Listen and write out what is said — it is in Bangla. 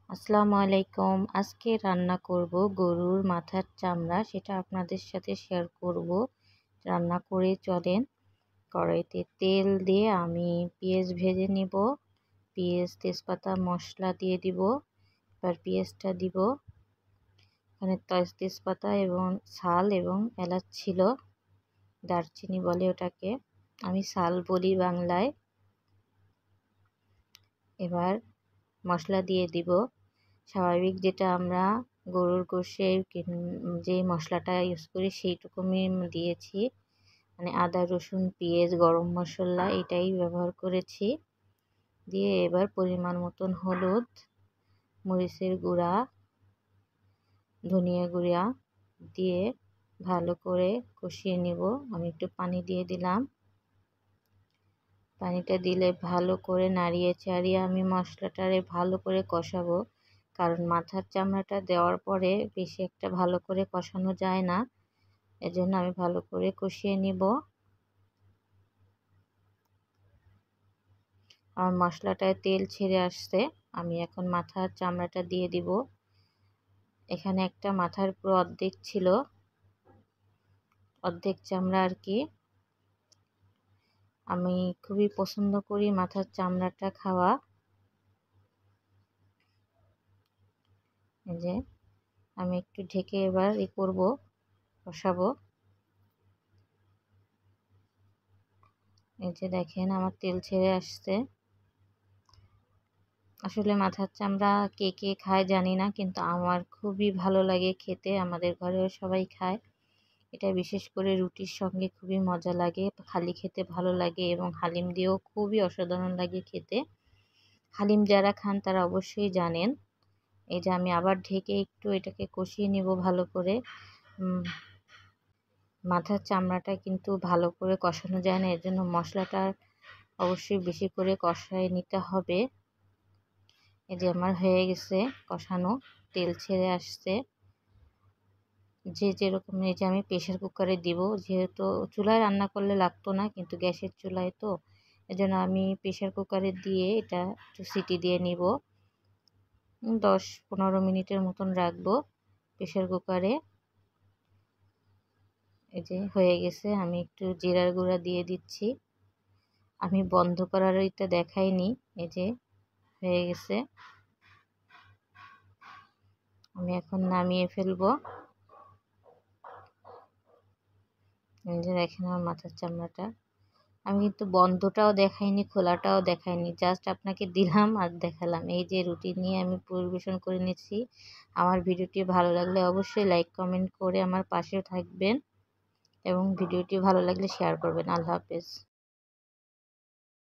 আসসালামু আলাইকুম। আজকে রান্না করব গরুর মাথার চামড়া, সেটা আপনাদের সাথে শেয়ার করব। রান্না করে চলেন। কড়াইতে তেল দিয়ে আমি পেঁয়াজ ভেজে নিব। পেঁয়াজ, তেজপাতা, মশলা দিয়ে দিব। এবার পেঁয়াজটা দিব। এখানে তেজপাতা এবং শাল এবং এলাচ ছিল, দারচিনি বলে ওটাকে, আমি শাল বলি বাংলায়। এবার মশলা দিয়ে দিব স্বাভাবিক, যেটা আমরা গরুর গোশে যে মশলাটা ইউজ করি সেইটুকু আমি দিয়েছি, মানে আদা, রসুন, পেঁয়াজ, গরম মশলা এটাই ব্যবহার করেছি। দিয়ে এবার পরিমাণ মতন হলুদ, মরিচের গুঁড়া, ধনিয়া গুঁড়া দিয়ে ভালো করে কষিয়ে নিব। আমি একটু পানি দিয়ে দিলাম। পানিটা দিলে ভালো করে নাড়িয়ে চাড়িয়ে আমি মশলাটারে ভালো করে কষাবো, কারণ মাথার চামড়াটা দেওয়ার পরে বেশি একটা ভালো করে কষানো যায় না, এজন্য আমি ভালো করে কষিয়ে নিব। আমার মশলাটায় তেল ছেড়ে আসছে, আমি এখন মাথার চামড়াটা দিয়ে দিব। এখানে একটা মাথার পুরো অর্ধেক ছিল, অর্ধেক চামড়া আর কি। আমি খুবই পছন্দ করি মাথার চামড়াটা খাওয়া। এই যে আমি একটু ঢেকে এবার করব, কষাবো। এই যে দেখেন আমার তেল ছেড়ে আসছে। আসলে মাথার চামড়া কে কে খায় জানি না, কিন্তু আমার খুবই ভালো লাগে খেতে। আমাদের ঘরেও সবাই খায়। এটা বিশেষ করে রুটির সঙ্গে খুবই মজা লাগে, খালি খেতে ভালো লাগে এবং হালিম দিয়েও খুবই অসাধারণ লাগে খেতে। হালিম যারা খান তারা অবশ্যই জানেন। এই যে আমি আবার ঢেকে একটু এটাকে কষিয়ে নিব ভালো করে। মাথার চামড়াটা কিন্তু ভালো করে কষানো যায় না, এর জন্য মশলাটা অবশ্যই বেশি করে কষায় নিতে হবে। এই যে আমার হয়ে গেছে কষানো, তেল ছেড়ে আসছে। যে যেরকম, এই যে আমি প্রেশার কুকারে দিব, যেহেতু চুলায় রান্না করলে লাগতো না, কিন্তু গ্যাসের চুলায় তো, এজন্য আমি প্রেশার কুকারে দিয়ে এটা একটু সিটি দিয়ে নিব। 10-15 মিনিটের মতন রাখবো প্রেশার কুকারে। এই যে হয়ে গেছে, আমি একটু জিরার গুঁড়া দিয়ে দিচ্ছি। আমি বন্ধ করার এটা দেখাইনি। এই যে হয়ে গেছে, আমি এখন নামিয়ে ফেলবো। এই যে দেখেন আমার মাথার চামড়াটা, আমি কিন্তু বন্ধটাও দেখাইনি, খোলাটাও দেখাইনি, জাস্ট আপনাকে দিলাম আর দেখালাম। এই যে রুটি নিয়ে আমি পরিবেশন করে নিচ্ছি। আমার ভিডিওটি ভালো লাগলে অবশ্যই লাইক কমেন্ট করে আমার পাশে থাকবেন এবং ভিডিওটি ভালো লাগলে শেয়ার করবেন। আল্লাহ হাফেজ।